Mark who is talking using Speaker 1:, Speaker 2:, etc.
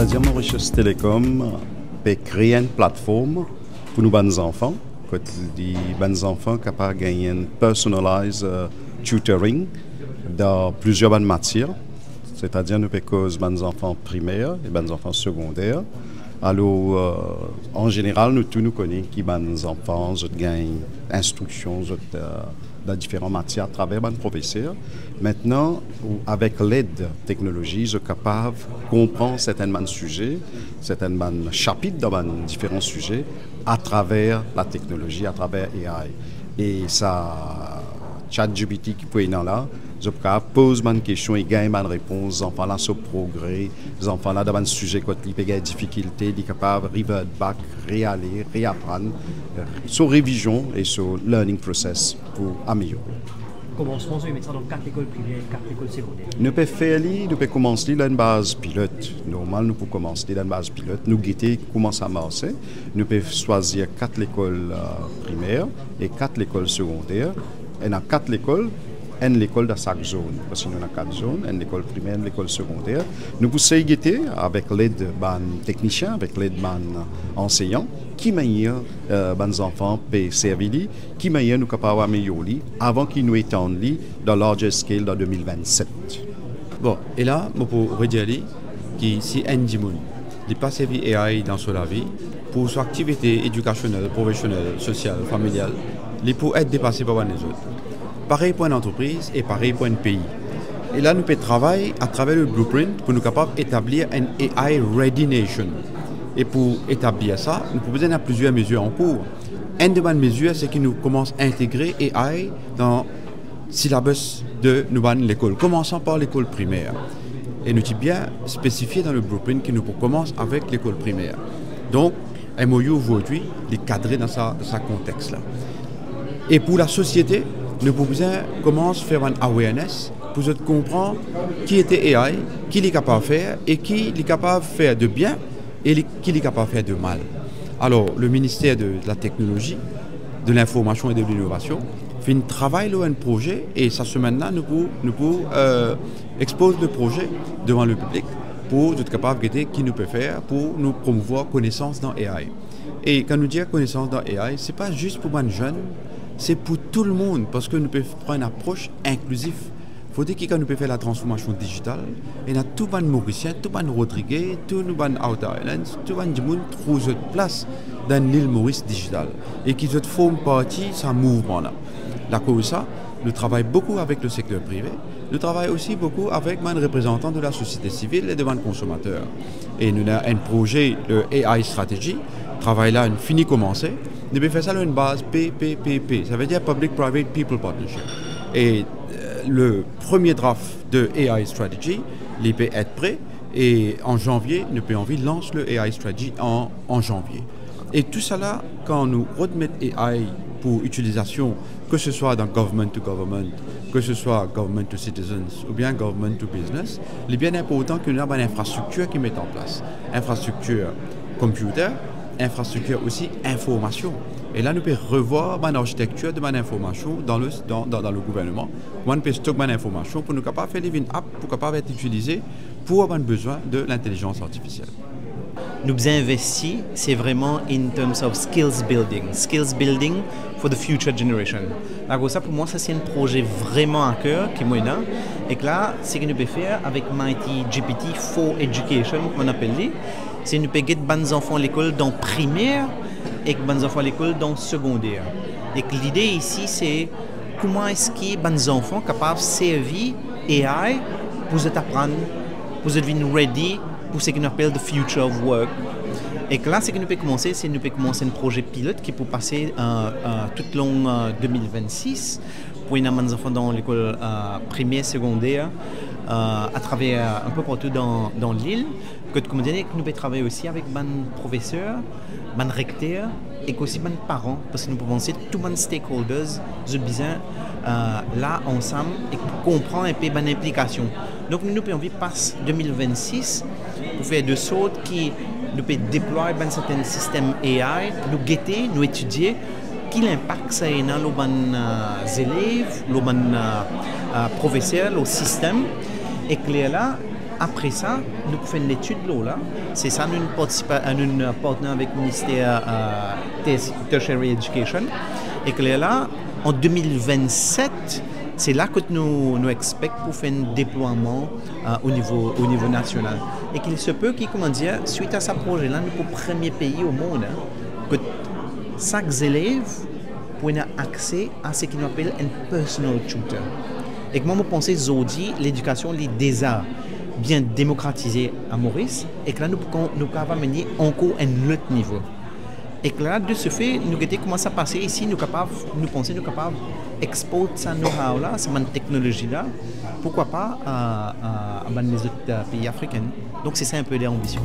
Speaker 1: C'est-à-dire Mauritius Telecom peut créer une plateforme pour nous les enfants, quand les enfants capables de gagner un personalized tutoring dans plusieurs matières. C'est-à-dire nous pouvons les enfants primaires et les enfants secondaires. Alors, en général, nous tous nous connaissons qui les enfants gagnent instruction dans différentes matières à travers les professeurs. Maintenant, avec l'aide technologique, je suis capable de comprendre certains sujets, certains chapitres dans différents sujets à travers la technologie, à travers AI. Et ça, ChatGPT qui peut être là, je pose une question et gagne une réponse. Les enfants là sont progrès, les enfants là dans un sujet quand ils ont des difficultés, ils sont capables de revert back, réaller, réapprendre, sur révision et sur learning process pour améliorer.
Speaker 2: Comment se fait mettre ça dans 4 écoles privées et 4 écoles secondaires?
Speaker 1: Nous pouvons commencer dans une base pilote. Normalement, nous pouvons commencer dans une base pilote. Nous guetter comment ça marche. Nous pouvons choisir 4 écoles primaires et 4 écoles secondaires. Et dans 4 écoles, une école dans chaque zone. Parce que nous avons 4 zones, une école primaire, une école secondaire. Nous pouvons guetter avec l'aide des techniciens, avec l'aide des enseignants, qui meilleur les enfants peuvent servir, qui meilleur nous capables d'améliorer avant qu'ils nous étendent dans larger scale dans 2027.
Speaker 3: Bon, et là, je peux redire que si un monde n'a pas servi AI dans sa vie, pour son activité éducationnelle, professionnelle, sociale, familiale, il peut être dépassé par les autres. Pareil pour une entreprise et pareil pour un pays. Et là, nous pouvons travailler à travers le blueprint pour nous capables d'établir une AI Ready Nation. Et pour établir ça, nous pouvons avoir plusieurs mesures en cours. Une de ces mesures, c'est que nous commençons à intégrer AI dans le syllabus de l'école, commençant par l'école primaire. Et nous avons bien spécifié dans le blueprint que nous commençons avec l'école primaire. Donc, MOU aujourd'hui est cadré dans ce contexte-là. Et pour la société, nous pouvons commencer à faire un awareness pour comprendre qui était AI, qui est capable de faire et qui est capable de faire de bien et qui est capable de faire de mal. Alors, le ministère de la Technologie, de l'Information et de l'Innovation fait un travail sur un projet et cette semaine-là, nous pouvons exposer le projet devant le public pour être capable de voir qui nous peut faire pour nous promouvoir connaissance dans AI. Et quand nous disons connaissance dans AI, ce n'est pas juste pour les jeunes, c'est pour tout le monde parce que nous pouvons prendre une approche inclusive. Il faut dire que quand nous pouvons faire la transformation digitale, il y a tout le Mauricien, tout le Rodriguez, tout le Outer Islands, tout le monde trouve une place dans l'île Maurice digitale et qui forment partie de ce mouvement-là. La cause ça, nous travaillons beaucoup avec le secteur privé, nous travaillons aussi beaucoup avec les représentants de la société civile et de les consommateurs. Et nous avons un projet, le AI Strategy, travail là, fini commencé. Nous devons faire ça sur une base PPPP, ça veut dire Public-Private People Partnership. Et le premier draft de AI Strategy, il peut être prêt et en janvier, nous pouvons lancer le AI Strategy en janvier. Et tout ça là, quand nous remettons AI pour utilisation, que ce soit dans government to government, que ce soit government to citizens ou bien government to business, il est bien important que nous ayons une infrastructure qui met en place. Infrastructure computer, infrastructure aussi information. Et là, nous pouvons revoir l'architecture de l'information dans le gouvernement. On peut stocker l'information pour nous capables de faire une app pour capable être utilisée pour avoir besoin de l'intelligence artificielle.
Speaker 2: Nous avons investi, c'est vraiment in terms of skills building for the future generation. Alors ça, pour moi, ça c'est un projet vraiment à cœur qui est moi et que là, ce que nous pouvons faire avec Mighty GPT for Education, comme on appelle les, c'est nous pouvons aider les enfants à l'école dans primaire et les enfants à l'école dans secondaire. Et que l'idée ici, c'est comment est-ce que les enfants sont capables de servir AI pour apprendre, pour devenir ready pour ce qu'on appelle the future of work. Et que là, ce que nous pouvons commencer, c'est nous pouvons commencer un projet pilote qui peut passer tout le long 2026 pour les enfants dans l'école primaire, secondaire, à travers un peu partout dans l'île. Comme dit, nous pouvons travailler aussi avec les professeurs, les recteurs et aussi les parents, parce que nous pouvons aussi tous les stakeholders de besoin là ensemble et comprendre un peu l'implication. Donc nous pouvons passer 2026 pour faire de sorte qui nous peut déployer un certain système AI, nous guetter, nous étudier quel impact ça a dans les élèves, les professeurs, le système, et que là, après ça, nous faisons l'étude là. C'est ça, nous partenaires avec le ministère Tertiary Education. Et que là, en 2027, c'est là que nous expectons pour faire un déploiement au niveau national. Et qu'il se peut suite à ce projet-là, nous sommes le premier pays au monde que chaque élève peut avoir accès à ce qu'on appelle un personal tutor. Et que moi, je pense que l'éducation est déjà bien démocratisée à Maurice et que là, nous pouvons mener encore un autre niveau. Et que là, de ce fait, nous commençons à passer ici, nous pensons d'exporter ce know-how là, cette technologie-là, pourquoi pas à les autres pays africains. Donc, c'est ça un peu l'ambition.